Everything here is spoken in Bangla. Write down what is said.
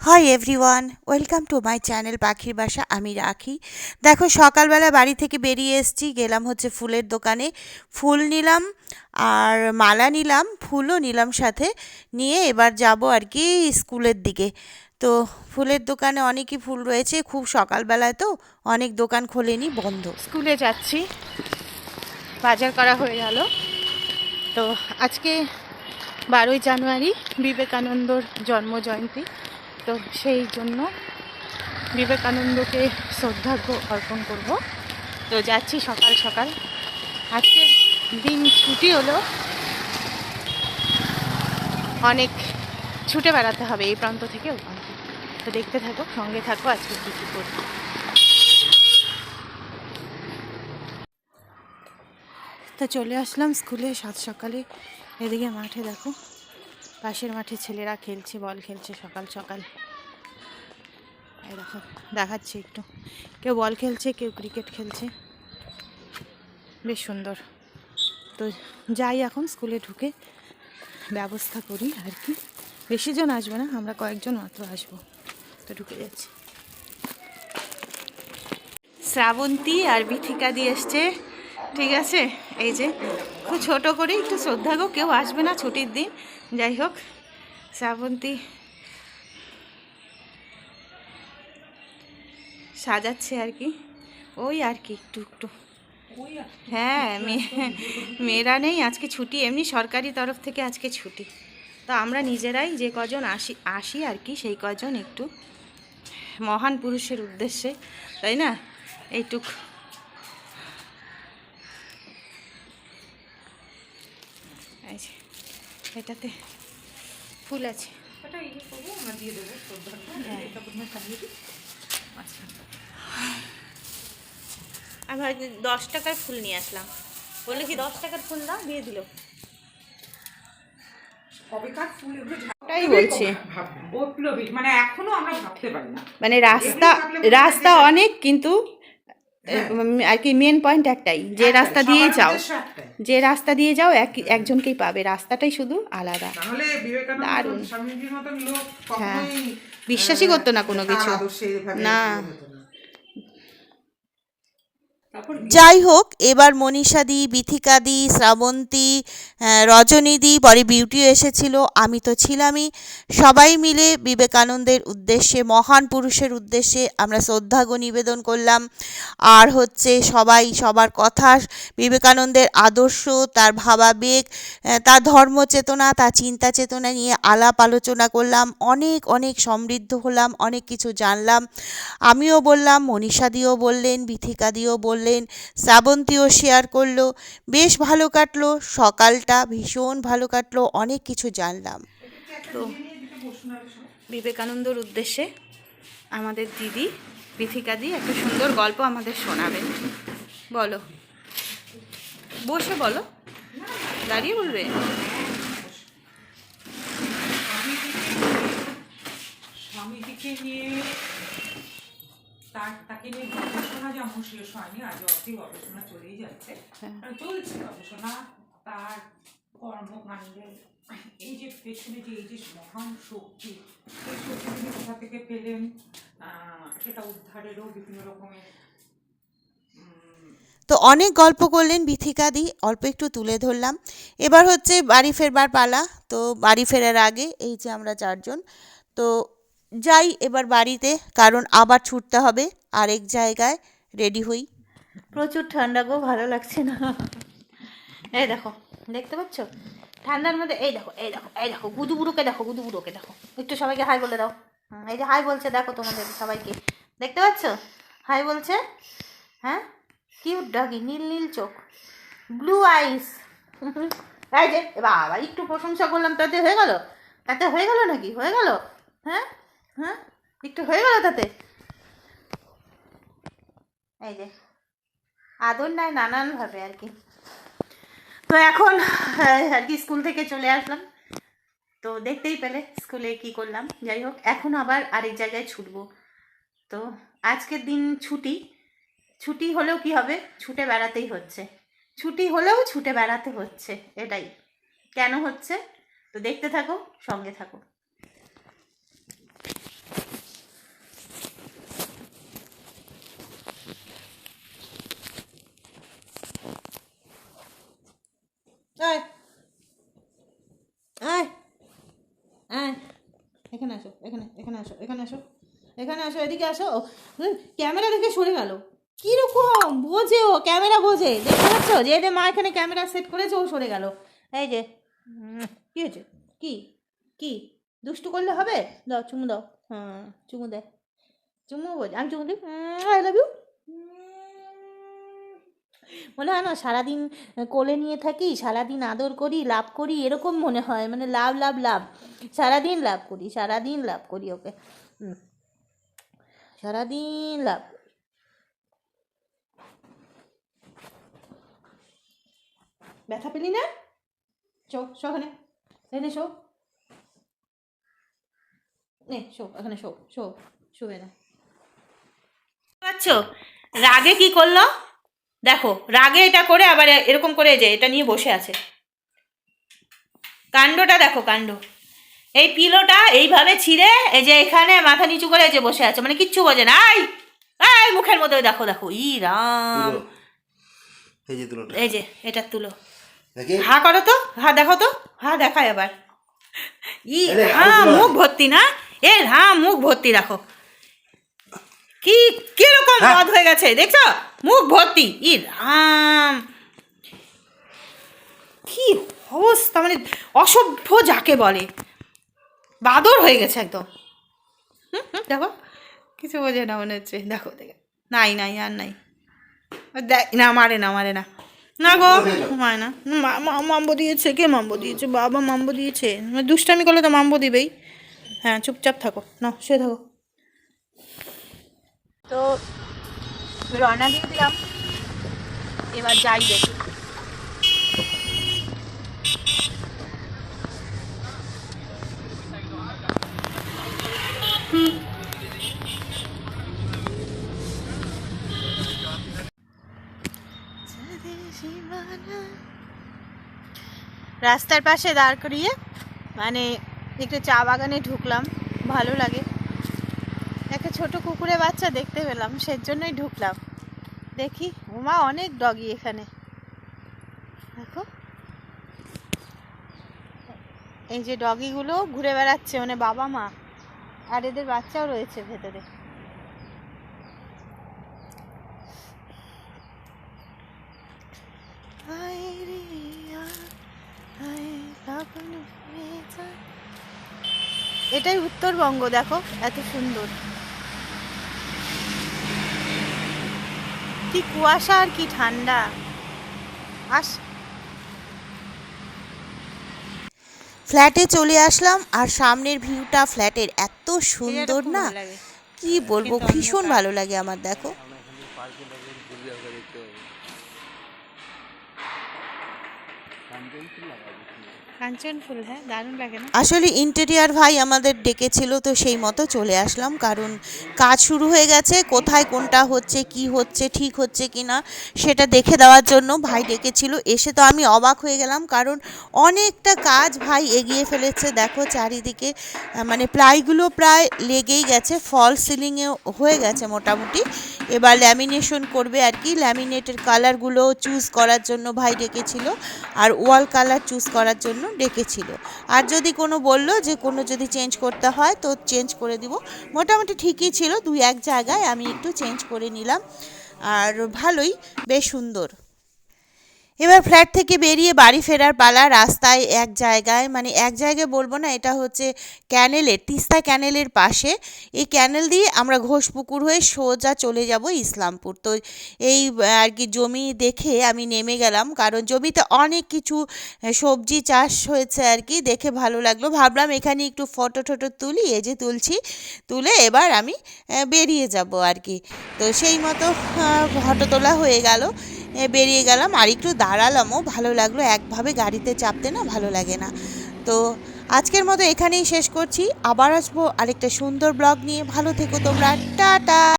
Hi everyone, welcome to my channel পাখির বাসা। আমি রাখি। দেখো, সকালবেলা বাড়ি থেকে বেরিয়ে এসেছি, গেলাম হচ্ছে ফুলের দোকানে। ফুল নিলাম আর মালা নিলাম, ফুলও নিলাম সাথে। নিয়ে এবার যাব আর কি স্কুলের দিকে। তো ফুলের দোকানে অনেকই ফুল রয়েছে, খুব সকালবেলায় তো অনেক দোকান খোলেনি, বন্ধ। স্কুলে যাচ্ছি, বাজার করা হয়ে গেল। তো আজকে 12ই জানুয়ারি, বিবেকানন্দর জন্মজয়ন্তী। তো সেই জন্য বিবেকানন্দকে শ্রদ্ধার্ঘ অর্পণ করব। তো যাচ্ছি সকাল সকাল। আজকের দিন ছুটি হলো, অনেক ছুটে বেড়াতে হবে এই প্রান্ত থেকে ওই প্রান্ত। তো দেখতে থাকো, সঙ্গে থাকো, আজকে কী কী করবো। তো চলে আসলাম স্কুলে সাত সকালে। এদিকে মাঠে দেখো, পাশের মাঠে ছেলেরা খেলছে, বল খেলছে সকাল সকাল। এই দেখো, দেখাচ্ছি একটু, কেউ বল খেলছে, কেউ ক্রিকেট খেলছে, বেশ সুন্দর। তো যাই, এখন স্কুলে ঢুকে ব্যবস্থা করি আর কি। বেশি জন আসবে না, আমরা কয়েকজন মাত্র আসবো। তো ঢুকে যাচ্ছি। শ্রাবন্তী আর বিথিকা দিয়ে এসছে, ঠিক আছে। এই যে খুব ছোট করে একটু শ্রদ্ধা গো, কেউ আসবে না ছুটির দিন। যাই হোক, শ্রাবন্তী সাজাচ্ছে আর কি, ওই আর কি একটু একটু। হ্যাঁ, মেয়েরা নেই আজকে, ছুটি, এমনি সরকারি তরফ থেকে আজকে ছুটি। তো আমরা নিজেরাই যে কজন আসি আর কি, সেই কজন একটু মহান পুরুষের উদ্দেশ্যে, তাই না, এইটুক। এটাতে ফুল আছে। আমি 10 টাকার ফুল নিয়ে আসলাম, বললে কি 10 টাকার ফুল দাও, দিয়ে দিল। ওটাই বলছি, মানে এখনো আমরা ভাবতে পারি না, মানে রাস্তা অনেক, কিন্তু আর কি মেন পয়েন্ট একটাই, যে রাস্তা দিয়ে যাও, যে রাস্তা দিয়ে যাও একজনকেই পাবে, রাস্তাটাই শুধু আলাদা। তাহলে বিবেকানন্দ দারুণ। স্বামীজির মতন লোক হ্যাঁ, কখনোই বিশ্বাসই করতো না কোনো তার কিছু, আদর্শে এভাবে না। হতো না। যাই হোক, এবার মনীষাদি, বিথিকাদি, শ্রাবন্তী, রজনীদি, পরে বিউটিও এসেছিল, আমি তো ছিলামই। সবাই মিলে বিবেকানন্দের উদ্দেশ্যে, মহান পুরুষের উদ্দেশ্যে আমরা শ্রদ্ধার্ঘ্য নিবেদন করলাম। আর হচ্ছে সবাই সবার কথা, বিবেকানন্দের আদর্শ, তার ভাবাবেগ, তার ধর্মচেতনা, তার চিন্তা চেতনা নিয়ে আলাপ আলোচনা করলাম। অনেক অনেক সমৃদ্ধ হলাম, অনেক কিছু জানলাম। আমিও বললাম, মনীষাদিও বললেন, বিথিকাদিও বললেন, শ্রাবন্তীও শেয়ার করলো। বেশ ভালো কাটলো সকালটা, ভীষণ ভালো কাটলো, অনেক কিছু জানলাম। তো বিবেকানন্দর উদ্দেশ্যে আমাদের দিদি বিথিকাদি একটা সুন্দর গল্প আমাদের শোনাবেন। বলো, বসে বলো, দাঁড়িয়ে বলবে? স্বামীজিকে নিয়ে তাকে নিয়ে গবেষণা যেমন শেষ হয়নি, আজ অব্দি গবেষণা চলেই যাচ্ছে, চলছে গবেষণা। তার কর্মকাণ্ডের এই যে পেছনে যে এই যে মহান শক্তি, এই শক্তি তিনি কোথা থেকে পেলেন, সেটা উদ্ধারেরও বিভিন্ন রকমের। তো অনেক গল্প করলেন বিথিকাদি, অল্প একটু তুলে ধরলাম। এবার হচ্ছে বাড়ি ফেরবার পালা। তো বাড়ি ফেরার আগে এই যে আমরা চারজন, তো যাই এবার বাড়িতে, কারণ আবার ছুটতে হবে আরেক জায়গায়, রেডি হই। প্রচুর ঠান্ডা গো, ভালো লাগছে না। এই দেখো, দেখতে পাচ্ছ ঠান্ডার মধ্যে, এই দেখো এই দেখো এই দেখো, গুদুগুড়োকে দেখো, গুদুগুড়োকে দেখো, একটু সবাইকে হাই বলে দাও। এই যে হাই বলছে, দেখো তোমাদের সবাইকে, দেখতে পাচ্ছ হাই বলছে। হ্যাঁ, কিউট ডগি, নীল নীল চোখ, ব্লু আইস। এই যে বাবা, একটু প্রশংসা করলাম, তাতে হয়ে গেল? তাতে হয়ে গেল নাকি? হয়ে গেল? হ্যাঁ হ্যাঁ, একটু হয়ে গেল তাতে। এই যে আদর নেয় নানানভাবে আর কি। তো এখন আর কি স্কুল থেকে চলে আসলাম, তো দেখতেই পেলে স্কুলে কি করলাম। যাই হোক, এখন আবার আরেক জায়গায় ছুটবো। তো আজকের দিন ছুটি, ছুটি হলেও কি হবে, ছুটে বেড়াতেই হচ্ছে, ছুটি হলেও ছুটে বেড়াতে হচ্ছে। এটাই কেন হচ্ছে, তো দেখতে থাকো, সঙ্গে থাকো। এখানে আসো, এখানে আসো, এখানে আসো, এখানে আসো, এদিকে আসো। ক্যামেরা দেখে সরে গেল। কিরকম বোঝে ও, ক্যামেরা বোঝে, দেখতে পাচ্ছ? যে মা এখানে ক্যামেরা সেট করেছে, ও সরে গেল। এই যে কি হয়েছে? কি কি দুষ্টু করলে হবে? দাও চুমু দাও। হ্যাঁ চুমু দে, চুমু বোঝ, আমি চুমু দিই। I love you. মনে হয় না সারাদিন কোলে নিয়ে থাকি, সারাদিন আদর করি, লাভ করি, এরকম মনে হয়। মানে লাভ লাভ লাভ, সারাদিন লাভ করি, সারাদিন লাভ করি ওকে, সারাদিন লাভ। ব্যথা পেলি না? শো ওখানে, এনে শো, নে শো, এখানে শো, শো, শুবে না। পাচ্ছ রাগে কি করলো দেখো, রাগে এটা করে আবার এরকম করে যে এটা নিয়ে বসে আছে। কাণ্ডটা দেখো, কাণ্ড। এই পিলোটা এইভাবে ছিঁড়ে এই যে এখানে মাথা নিচু করে যে বসে আছে, মানে কিচ্ছু বোঝে না। এই মুখের মধ্যে দেখো দেখো, ই রাম, এই যে এটা তুলো, হা করো তো, হা দেখো তো, হা দেখায় আবার। ই হ্যাঁ মুখ ভর্তি না, এর হ্যাঁ মুখ ভর্তি দেখো, কি কিরকম মদ হয়ে গেছে দেখছো, মুখ ভর্তি। ই রাম, কি অবস্থা, মানে অসভ্য যাকে বলে, বাদর হয়ে গেছে একদম। দেখো কিছু বোঝে না মনে হচ্ছে, দেখো দেখে, নাই নাই আর নাই, দেখ না, মারে না, মারে না, না গো মারে না। মাম্বো দিয়েছে, কে মাম্বো দিয়েছে? বাবা মাম্বো দিয়েছে। দুষ্টামি করলে তো মাম্বো দিবেই। হ্যাঁ চুপচাপ থাকো, না শুয়ে থাকো। তো রওনা দিয়ে দিলাম, এবার যাই দেখি। রাস্তার পাশে দাঁড় করিয়ে মানে একটু চা বাগানে ঢুকলাম, ভালো লাগে। একটা ছোট কুকুরের বাচ্চা দেখতে পেলাম, সেজন্যই ঢুকলাম। দেখি ওমা অনেক ডগি এখানে, দেখো এই যে ডগিগুলো ঘুরে বেড়াচ্ছে, মানে বাবা মা, আর এদের বাচ্চাও রয়েছে ভেতরে। এটাই উত্তরবঙ্গ, দেখো এত সুন্দর, কি কুয়াশা আর কি ঠান্ডা। ফ্ল্যাটে চলে আসলাম, আর সামনের ভিউটা ফ্ল্যাটের এত সুন্দর না, কি বলবো, ভীষণ ভালো লাগে আমার। দেখো কাঞ্চন ফুল, হ্যাঁ দারুণ লাগে না? আসলে ইন্টেরিয়ার ভাই আমাদের ডেকেছিল, তো সেই মতো চলে আসলাম, কারণ কাজ শুরু হয়ে গেছে। কোথায় কোনটা হচ্ছে, কি হচ্ছে, ঠিক হচ্ছে কি না সেটা দেখে দেওয়ার জন্য ভাই ডেকেছিল। এসে তো আমি অবাক হয়ে গেলাম, কারণ অনেকটা কাজ ভাই এগিয়ে ফেলেছে। দেখো চারিদিকে মানে প্লাইগুলো প্রায় লেগেই গেছে, ফল সিলিংয়ে হয়ে গেছে মোটামুটি। এবার ল্যামিনেশন করবে আর কি, ল্যামিনেটের কালারগুলো চুজ করার জন্য ভাই ডেকেছিল, আর ওয়াল কালার চুজ করার জন্য ডেকেছিল। আর যদি কোনো বললো যে কোনো যদি চেঞ্জ করতে হয় তো চেঞ্জ করে দিব। মোটামুটি ঠিকই ছিল, 2-1 জায়গায় আমি একটু চেঞ্জ করে নিলাম, আর ভালোই, বেশ সুন্দর। এবার ফ্ল্যাট থেকে বেরিয়ে বাড়ি ফেরার পালা। রাস্তায় এক জায়গায় বলবো না, এটা হচ্ছে ক্যানেলের, তিস্তা ক্যানেলের পাশে। এই ক্যানেল দিয়ে আমরা ঘোষপুকুর হয়ে সোজা চলে যাব ইসলামপুর। তো এই আর কি জমি দেখে আমি নেমে গেলাম, কারণ জমিতে অনেক কিছু সবজি চাষ হয়েছে আর কি, দেখে ভালো লাগলো। ভাবলাম এখানে একটু ফটো তুলি, এই যে তুলে এবার আমি বেরিয়ে যাব আর কি। তো সেই মতো ফটো তোলা হয়ে গেল, বেরিয়ে গেলাম, আর একটু দাঁড়ালামও, ভালো লাগলো। একভাবে গাড়িতে চাপতে না ভালো লাগে না। তো আজকের মতো এখানেই শেষ করছি, আবার আসবো আরেকটা সুন্দর ব্লগ নিয়ে। ভালো থেকো তোমরা, টাটা।